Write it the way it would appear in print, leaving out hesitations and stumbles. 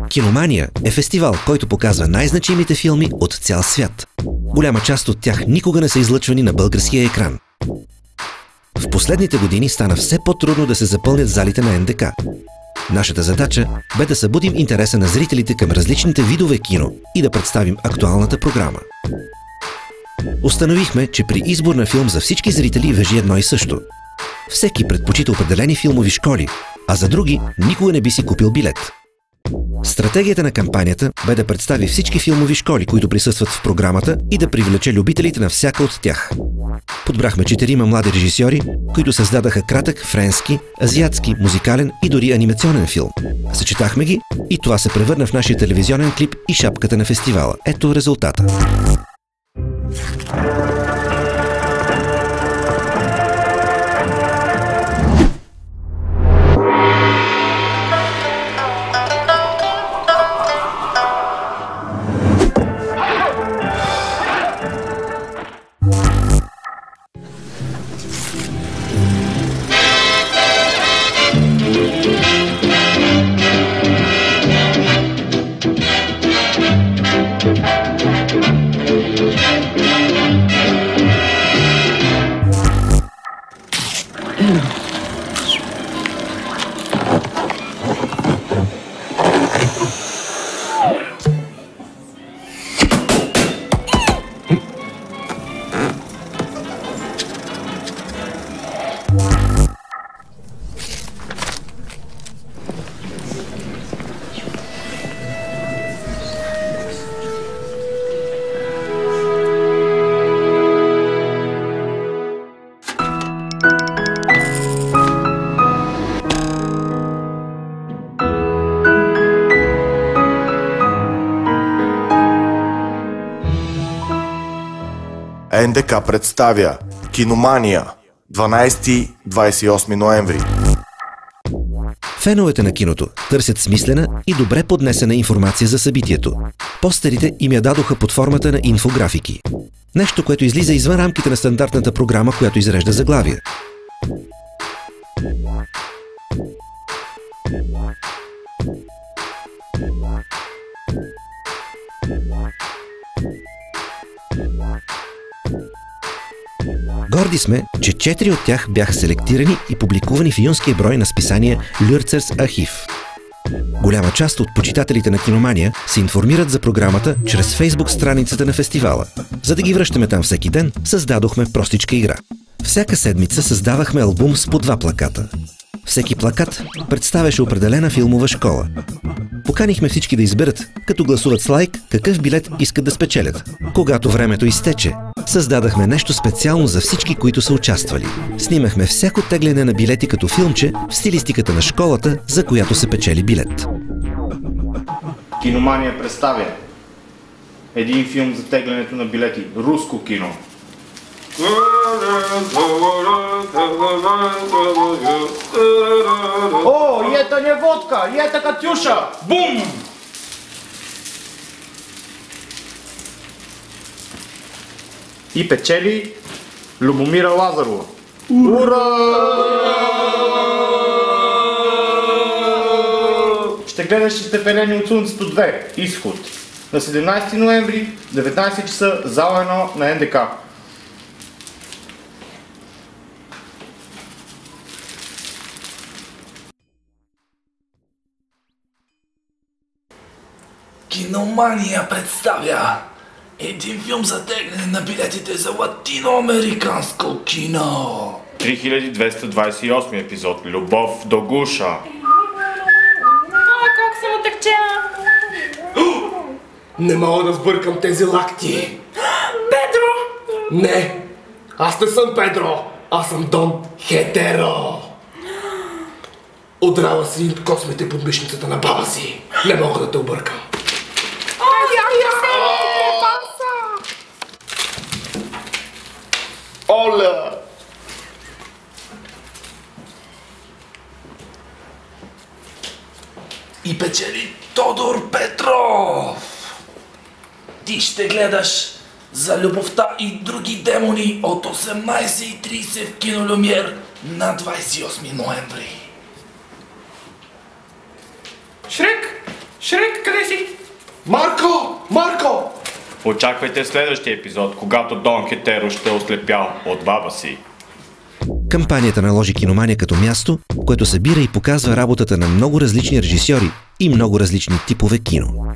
Киномания е фестивал, който показва най-значимите филми от цял свят. Голяма част от тях никога не са излъчвани на българския екран. В последните години стана все по-трудно да се запълнят залите на НДК. Нашата задача бе да събудим интереса на зрителите към различните видове кино и да представим актуалната програма. Установихме, че при избор на филм за всички зрители важи едно и също. Всеки предпочита определени филмови школи, а за други никога не би си купил билет. Стратегията на кампанията бе да представи всички филмови школи, които присъстват в програмата и да привлече любителите на всяка от тях. Подбрахме 4 млади режисьори, които създадаха кратък френски, азиатски, музикален и дори анимационен филм. Съчетахме ги и това се превърна в нашия телевизионен клип и шапката на фестивала. Ето резултата. НДК представя Киномания 12-28 ноември. Феновете на киното търсят смислена и добре поднесена информация за събитието. Постерите им я дадоха под формата на инфографики. Нещо, което излиза извън рамките на стандартната програма, която изрежда заглавия. Горди сме, че 4 от тях бяха селектирани и публикувани в юнския брой на списание Люрцерс архив. Голяма част от почитателите на Киномания се информират за програмата чрез Фейсбук страницата на фестивала. За да ги връщаме там всеки ден, създадохме простичка игра. Всяка седмица създавахме албум с по 2 плаката. Всеки плакат представяше определена филмова школа. Поканихме всички да изберат, като гласуват с лайк, какъв билет искат да спечелят. Когато времето изтече, създадахме нещо специално за всички, които са участвали. Снимахме всяко тегляне на билети като филмче в стилистиката на школата, за която се печели билет. Киномания представя един филм за теглянето на билети. Руско кино. О, и это не водка, и это Катюша! Бум! И печели Любомира Лазарова. Ура! Ще гледаш Изтъпенени от слънцето 2. Изход. На 17 ноември, 19 часа, зала 1 на НДК. Киномания представя един филм за тегляне на билетите за латиноамериканско кино. 3228 епизод. Любов до гуша. Как съм отъкчена! Не мога да сбъркам тези лакти. Педро! Не, аз не съм Педро, аз съм Дон Хетеро. Удрала си космите под мишницата на баба си. Не мога да те объркам. Оля! И печели Тодор Петров. Ти ще гледаш за любовта и други демони от 18:30 в кино Люмиер на 28 ноември. Шрек! Шрек, къде си? Марко! Марко! Очаквайте следващия епизод, когато Дон Хетеро ще е ослепял от баба си. Кампанията наложи Киномания като място, което събира и показва работата на много различни режисьори и много различни типове кино.